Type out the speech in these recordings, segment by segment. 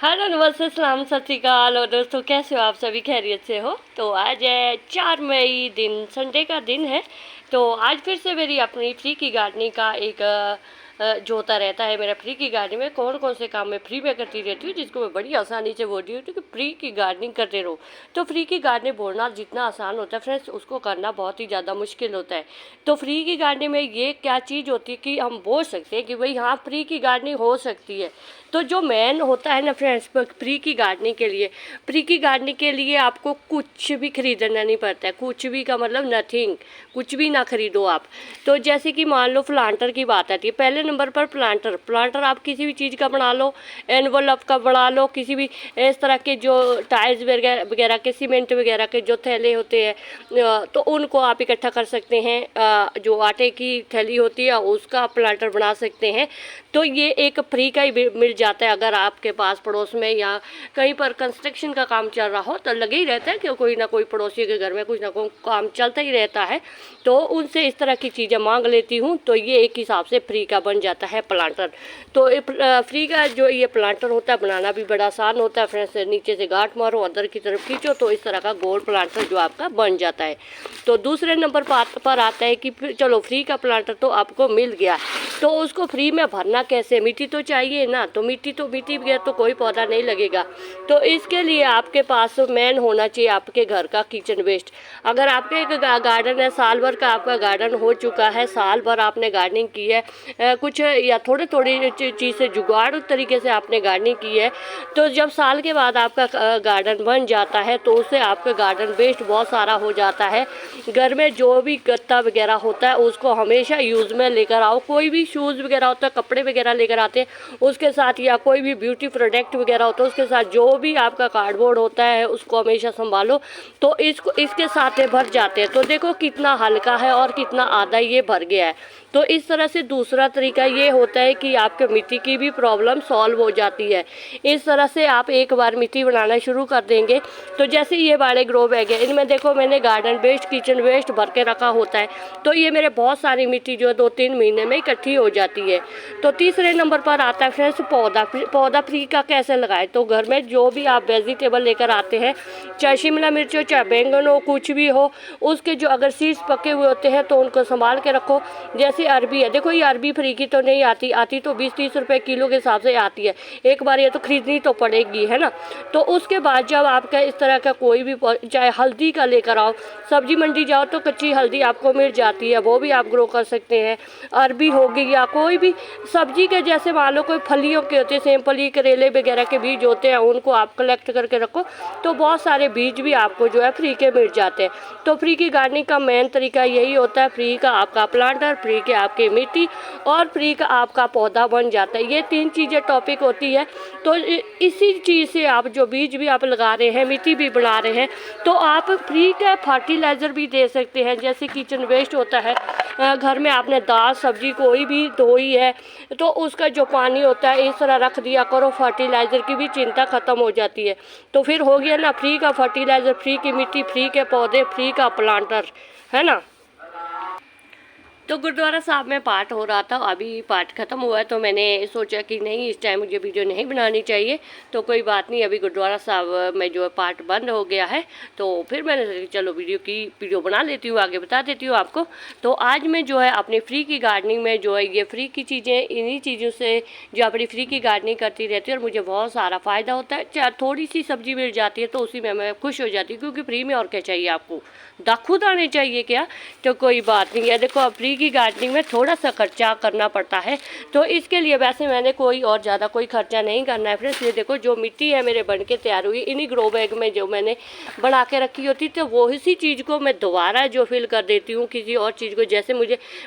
Hello, नमस्ते, सलाम, सत श्री अकाल। और दोस्तों, कैसे हो आप? सभी खैरियत से हो? तो आज है 4 मई, दिन संडे का दिन है। तो आज फिर से मेरी अपनी फ्री की गार्डनिंग का एक जो होता रहता है मेरा फ्री की गार्डनिंग में कौन कौन से काम मैं फ्री में करती रहती हूँ, जिसको मैं बड़ी आसानी से बोलती हूँ कि फ्री की गार्डनिंग करते रहो। तो फ्री की गार्डनिंग बोलना जितना आसान होता है फ्रेंड्स, उसको करना बहुत ही ज़्यादा मुश्किल होता है। तो फ्री की गार्डनिंग में ये क्या चीज़ होती है कि हम बोल सकते हैं कि भाई हाँ, फ्री की गार्डनिंग हो सकती है। तो जो मेन होता है ना फ्रेंड्स, फ्री की गार्डनिंग के लिए, फ्री की गार्डनिंग के लिए आपको कुछ भी खरीदना नहीं पड़ता है। कुछ भी का मतलब नथिंग, कुछ भी ना खरीदो आप। तो जैसे कि मान लो प्लांटर की बात आती है, पहले नंबर पर प्लांटर। प्लांटर आप किसी भी चीज़ का बना लो, एनवलप का बना लो, किसी भी इस तरह के जो टाइल्स वगैरह वगैरह के, सीमेंट वगैरह के जो थैले होते हैं, तो उनको आप इकट्ठा कर सकते हैं। जो आटे की थैली होती है उसका प्लांटर बना सकते हैं। तो ये एक फ्री का ही मिल जाता है। अगर आपके पास पड़ोस में या कहीं पर कंस्ट्रक्शन का काम चल रहा हो तो लगे ही रहता है कि कोई ना कोई पड़ोसी के घर में कुछ ना कोई काम चलता ही रहता है। तो उनसे इस तरह की चीज़ें मांग लेती हूँ, तो ये एक हिसाब से फ्री का बन जाता है प्लांटर। तो फ्री का जो ये प्लांटर होता है बनाना भी बड़ा आसान होता है फ्रेंड्स। नीचे से गांठ मारो, अंदर की तरफ खींचो, तो इस तरह का गोल प्लांटर जो आपका बन जाता है। तो दूसरे नंबर पर आता है कि चलो फ्री का प्लांटर तो आपको मिल गया, तो उसको फ्री में भरना कैसे? मिट्टी तो चाहिए ना। तो मिट्टी बगैर तो कोई पौधा नहीं लगेगा। तो इसके लिए आपके पास मेन होना चाहिए आपके घर का किचन वेस्ट। अगर आपके एक गार्डन है, साल भर का आपका गार्डन हो चुका है, साल भर आपने गार्डनिंग की है, कुछ या थोड़ी थोड़ी चीज़ से जुगाड़ तरीके से आपने गार्डनिंग की है, तो जब साल के बाद आपका गार्डन बन जाता है तो उससे आपका गार्डन वेस्ट बहुत सारा हो जाता है। घर में जो भी गत्ता वगैरह होता है उसको हमेशा यूज़ में लेकर आओ। कोई भी शूज़ वगैरह होता है, कपड़े वगैरह लेकर आते हैं उसके साथ, या कोई भी ब्यूटी प्रोडक्ट वगैरह होता है उसके साथ, जो भी आपका कार्डबोर्ड होता है उसको हमेशा संभालो। तो इसके साथ ये भर जाते हैं। तो देखो कितना हल्का है और कितना आधा ये भर गया है। तो इस तरह से दूसरा तरीका ये होता है कि आपके मिट्टी की भी प्रॉब्लम सॉल्व हो जाती है। इस तरह से आप एक बार मिट्टी बनाना शुरू कर देंगे। तो जैसे ये बड़े ग्रो बैग है, इनमें देखो मैंने गार्डन वेस्ट, किचन वेस्ट भर के रखा होता है। तो ये मेरे बहुत सारी मिट्टी जो है 2-3 महीने में इकट्ठी हो जाती है। तो तीसरे नंबर पर आता है फ्रेंड्स पौधा फ्री का कैसे लगाए। तो घर में जो भी आप वेजिटेबल लेकर आते हैं, चाहे शिमला मिर्च हो, चाहे बैंगन हो, कुछ भी हो, उसके जो अगर सीड्स पके हुए होते हैं तो उनको संभाल के रखो। जैसे अरबी है, देखो ये अरबी फ्री की तो नहीं आती तो 20-30 रुपए किलो के हिसाब से आती है। एक बार ये तो खरीदनी तो पड़ेगी, है ना। तो उसके बाद जब आपका इस तरह का कोई भी, चाहे हल्दी का लेकर आओ, सब्जी मंडी जाओ तो कच्ची हल्दी आपको मिल जाती है, वो भी आप ग्रो कर सकते हैं। अरबी होगी या कोई भी सब्जी के, जैसे मान लो कोई फलियों के होते हैं, सेमफली, करेले वगैरह के बीज होते हैं, उनको आप कलेक्ट करके रखो। तो बहुत सारे बीज भी आपको जो है फ्री के मिल जाते हैं। तो फ्री की गार्डनिंग का मेन तरीका यही होता है। फ्री का आपका प्लांटर, फ्री के आपकी मिट्टी, और फ्री का आपका पौधा बन जाता है। ये 3 चीज़ें टॉपिक होती है। तो इसी चीज़ से आप जो बीज भी आप लगा रहे हैं, मिट्टी भी बना रहे हैं, तो आप फ्री का फर्टिलाइज़र भी दे सकते हैं। जैसे किचन वेस्ट होता है, घर में आपने दाल सब्जी कोई भी धोई है तो उसका जो पानी होता है इस तरह रख दिया करो, फर्टिलाइज़र की भी चिंता ख़त्म हो जाती है। तो फिर हो गया ना फ्री का फर्टिलाइज़र, फ्री की मिट्टी, फ्री के पौधे, फ्री का प्लांटर, है ना। तो गुरुद्वारा साहब में पाठ हो रहा था, अभी पाठ ख़त्म हुआ है, तो मैंने सोचा कि नहीं, इस टाइम मुझे वीडियो नहीं बनानी चाहिए। तो कोई बात नहीं, अभी गुरुद्वारा साहब में जो है पाठ बंद हो गया है, तो फिर मैंने सोचा चलो वीडियो बना लेती हूँ, आगे बता देती हूँ आपको। तो आज मैं जो है अपनी फ्री की गार्डनिंग में जो है ये फ्री की चीज़ें, इन्हीं चीज़ों से जो अपनी फ्री की गार्डनिंग करती रहती है और मुझे बहुत सारा फ़ायदा होता है। चाहे थोड़ी सी सब्जी मिल जाती है तो उसी में मैं खुश हो जाती हूँ, क्योंकि फ्री में और क्या चाहिए आपको, खुद आने चाहिए क्या। तो कोई बात नहीं है। देखो अब फ्री की गार्डनिंग में थोड़ा सा खर्चा करना पड़ता है, तो इसके लिए वैसे मैंने कोई और ज़्यादा कोई खर्चा नहीं करना है फ्रेंड्स। ये देखो जो मिट्टी है मेरे बन के तैयार हुई, इन्हीं ग्रो बैग में जो मैंने बना के रखी होती, तो वो इसी चीज़ को मैं दोबारा जो फिल कर देती हूँ किसी और चीज़ को। जैसे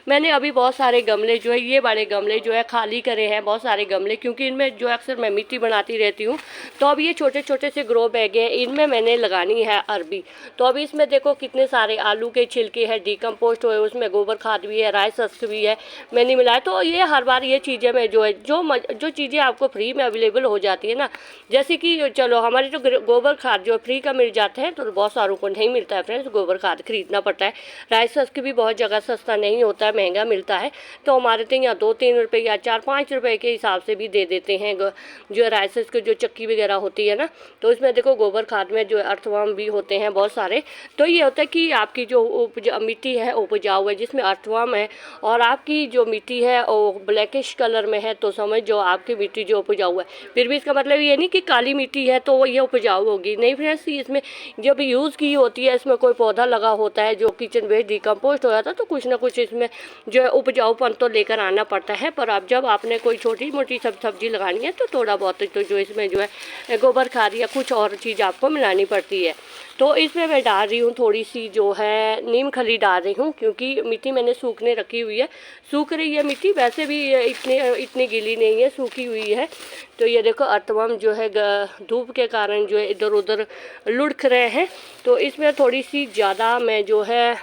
मैंने अभी बहुत सारे गमले जो है, ये बड़े गमले जो है खाली करे हैं, बहुत सारे गमले, क्योंकि इनमें जो अक्सर मैं मिट्टी बनाती रहती हूँ। तो अब ये छोटे छोटे से ग्रो बैग हैं, इनमें मैंने लगानी है अरबी। तो अभी इसमें देखो कितने सारे आलू के छिलके हैं, डिकम्पोस्ट हुए, उसमें गोबर खाद भी भी है, राइस हस्क भी है, मैंने मिलाया। तो ये हर बार ये चीज़ें मैं जो है जो चीज़ें आपको फ्री में अवेलेबल हो जाती है ना, जैसे कि चलो हमारे जो गोबर खाद जो फ्री का मिल जाता है, तो बहुत सारों को नहीं मिलता है फ्रेंड्स, गोबर खाद खरीदना पड़ता है। राइस हस्क भी बहुत जगह सस्ता नहीं होता है, महंगा मिलता है। तो हमारे तो यहाँ 2-3 रुपये या 4-5 रुपये के हिसाब से भी दे देते हैं जो राइस हस्क जो चक्की वगैरह होती है ना। तो इसमें देखो गोबर खाद में जो अर्थवर्म भी होते हैं बहुत सारे। तो ये होता है कि आपकी जो मिट्टी है उपजाऊ है, जिसमें अर्थवर्म है, और आपकी जो मिट्टी है वो ब्लैकिश कलर में है, तो समझ जो आपकी मिट्टी जो उपजाऊ है। फिर भी इसका मतलब ये नहीं कि काली मिट्टी है तो ये उपजाऊ होगी, नहीं फ्रेंड्स। इसमें जब यूज़ की होती है, इसमें कोई पौधा लगा होता है जो किचन वेस्ट डिकम्पोस्ट हो जाता है, तो कुछ ना कुछ इसमें जो है उपजाऊपन तो लेकर आना पड़ता है। पर अब जब आपने कोई छोटी मोटी सब्जी लगानी है, तो थोड़ा बहुत तो जो इसमें जो है गोबर खाद या कुछ और चीज़ आपको मिलानी पड़ती है। तो इसमें मैं डाल रही हूँ थोड़ी सी जो है नीम खली डाल रही हूँ, क्योंकि मिट्टी मैंने सूखने रखी हुई है, सूख रही है मिट्टी, वैसे भी इतनी गीली नहीं है, सूखी हुई है। तो ये देखो अर्थवर्म जो है धूप के कारण जो है इधर उधर लुढ़क रहे हैं, तो इसमें थोड़ी सी ज़्यादा मैं जो है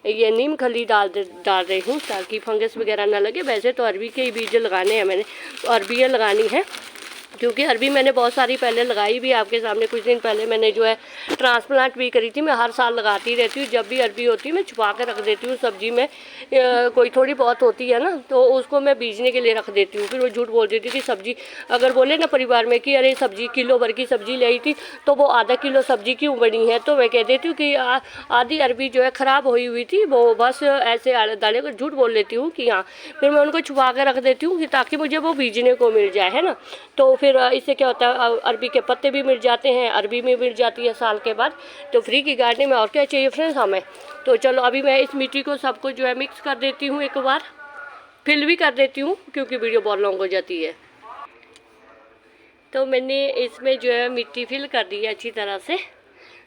ये नीम खली डाल रही हूँ, ताकि फंगस वगैरह ना लगे। वैसे तो अरबी के ही बीज लगाने हैं मैंने, तो अरबियाँ लगानी है, क्योंकि अरबी मैंने बहुत सारी पहले लगाई भी, आपके सामने कुछ दिन पहले मैंने जो है ट्रांसप्लांट भी करी थी। मैं हर साल लगाती रहती हूँ, जब भी अरबी होती है मैं छुपा कर रख देती हूँ सब्जी में। कोई थोड़ी बहुत होती है ना, तो उसको मैं बीजने के लिए रख देती हूँ। फिर वो झूठ बोल देती थी कि सब्जी अगर बोले ना परिवार में कि अरे सब्जी किलो भर की सब्जी लाई थी, तो वो आधा किलो सब्जी क्यों बनी है, तो मैं कह देती हूँ कि आधी अरबी जो है ख़राब हुई हुई थी, वो बस ऐसे दाने को झूठ बोल लेती हूँ कि हाँ। फिर मैं उनको छुपा कर रख देती हूँ ताकि मुझे वो बीजने को मिल जाए, है ना। तो फिर इससे क्या होता है, अरबी के पत्ते भी मिल जाते हैं, अरबी में मिल जाती है साल के बाद। तो फ्री की गार्डनिंग में और क्या चाहिए फ्रेंड्स हमें। तो चलो अभी मैं इस मिट्टी को सबको जो है मिक्स कर देती हूँ, एक बार फिल भी कर देती हूँ, क्योंकि वीडियो बहुत लॉन्ग हो जाती है। तो मैंने इसमें जो है मिट्टी फिल कर दी है अच्छी तरह से।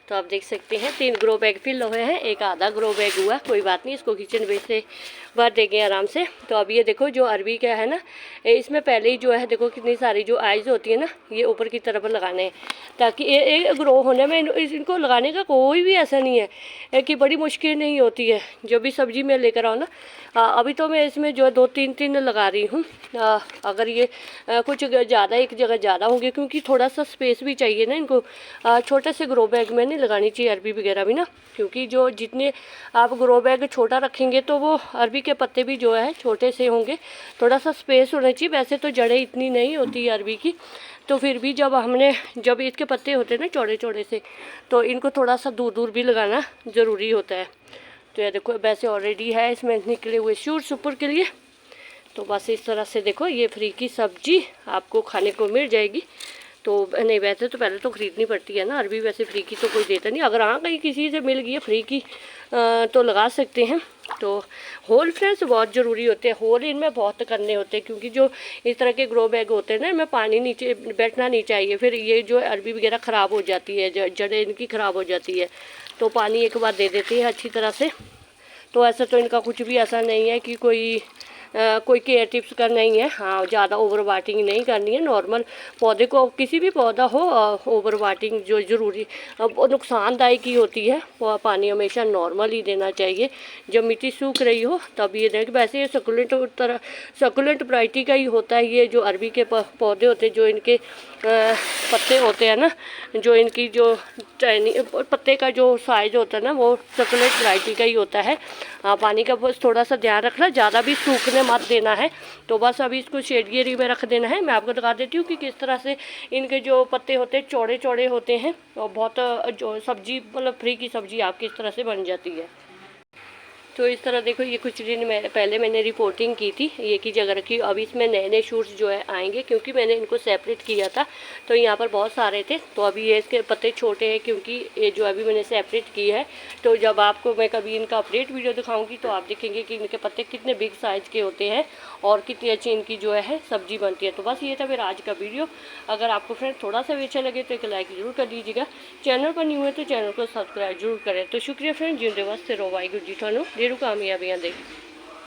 तो आप देख सकते हैं 3 ग्रो बैग फिल हुए हैं, एक आधा ग्रो बैग हुआ, कोई बात नहीं, इसको किचन वेस्ट से भर देंगे आराम से। तो अब ये देखो जो अरबी का है ना, इसमें पहले ही जो है देखो कितनी सारी जो आइज़ होती है ना, ये ऊपर की तरफ लगाने हैं, ताकि ये ग्रो होने में इनको लगाने का कोई भी ऐसा नहीं है कि बड़ी मुश्किल नहीं होती है। जो भी सब्जी में लेकर आओ ना, अभी तो मैं इसमें जो है 2-3 लगा रही हूँ। अगर ये कुछ ज़्यादा एक जगह ज़्यादा होंगे, क्योंकि थोड़ा सा स्पेस भी चाहिए ना इनको, छोटे से ग्रो बैग में नहीं लगानी चाहिए अरबी वगैरह भी ना, क्योंकि जो जितने आप ग्रो बैग छोटा रखेंगे तो वो अरबी के पत्ते भी जो है छोटे से होंगे, थोड़ा सा स्पेस होना चाहिए। वैसे तो जड़ें इतनी नहीं होती है अरबी की, तो फिर भी जब इसके पत्ते होते हैं ना चौड़े चौड़े से, तो इनको थोड़ा सा दूर दूर भी लगाना ज़रूरी होता है। तो ये देखो वैसे ऑलरेडी है इसमें निकले हुए शूट्स ऊपर के लिए। तो बस इस तरह से देखो ये फ्री की सब्जी आपको खाने को मिल जाएगी। तो नहीं, वैसे तो पहले तो ख़रीदनी पड़ती है ना अरबी, वैसे फ्री की तो कोई देता नहीं। अगर हाँ कहीं किसी से मिल गई है फ्री की तो लगा सकते हैं। तो होल फ्रेंड्स बहुत ज़रूरी होते हैं, होल इनमें बहुत करने होते हैं, क्योंकि जो इस तरह के ग्रो बैग होते हैं ना, इनमें पानी नीचे बैठना नहीं चाहिए, फिर ये जो अरबी वगैरह ख़राब हो जाती है, जड़ें इनकी ख़राब हो जाती है। तो पानी एक बार दे देती है अच्छी तरह से। तो ऐसा तो इनका कुछ भी ऐसा नहीं है कि कोई केयर टिप्स का नहीं है। हाँ, ज़्यादा ओवर वाटिंग नहीं करनी है, नॉर्मल पौधे को, किसी भी पौधा हो ओवर वाटिंग जो ज़रूरी नुकसानदायक ही होती है। पानी हमेशा नॉर्मल ही देना चाहिए। जब मिट्टी सूख रही हो तब ये दें। वैसे ये सकुलेंट वैरायटी का ही होता है, ये जो अरबी के पौधे होते हैं, जो इनके पत्ते होते हैं ना, जो इनकी जो पत्ते का जो साइज़ होता है ना, वो सकुलेंट वैरायटी का ही होता है। पानी का बस थोड़ा सा ध्यान रखना, ज़्यादा भी सूखने मत देना है। तो बस अभी इसको शेड एरिया में रख देना है। मैं आपको दिखा देती हूँ कि किस तरह से इनके जो पत्ते होते हैं चौड़े चौड़े होते हैं, और बहुत जो सब्जी मतलब फ्री की सब्जी आपकी इस तरह से बन जाती है। तो इस तरह देखो ये कुछ दिन पहले मैंने रिपोर्टिंग की थी, ये की जगह रखी। अभी इसमें नए नए शूट्स जो है आएंगे, क्योंकि मैंने इनको सेपरेट किया था, तो यहाँ पर बहुत सारे थे। तो अभी ये इसके पत्ते छोटे हैं, क्योंकि ये जो अभी मैंने सेपरेट की है। तो जब आपको मैं कभी इनका अपडेट वीडियो दिखाऊंगी, तो आप देखेंगे कि इनके पत्ते कितने बिग साइज़ के होते हैं और कितनी अच्छी इनकी जो है सब्जी बनती है। तो बस ये था मेरा आज का वीडियो। अगर आपको फ्रेंड थोड़ा सा भी अच्छा लगे तो एक लाइक ज़रूर कर दीजिएगा। चैनल पर न्यू है तो चैनल को सब्सक्राइब जरूर करें। तो शुक्रिया फ्रेंड, जिंदे वास्ते रो वाहिगुरू जी थानू ढेरों कामयाबियां दे।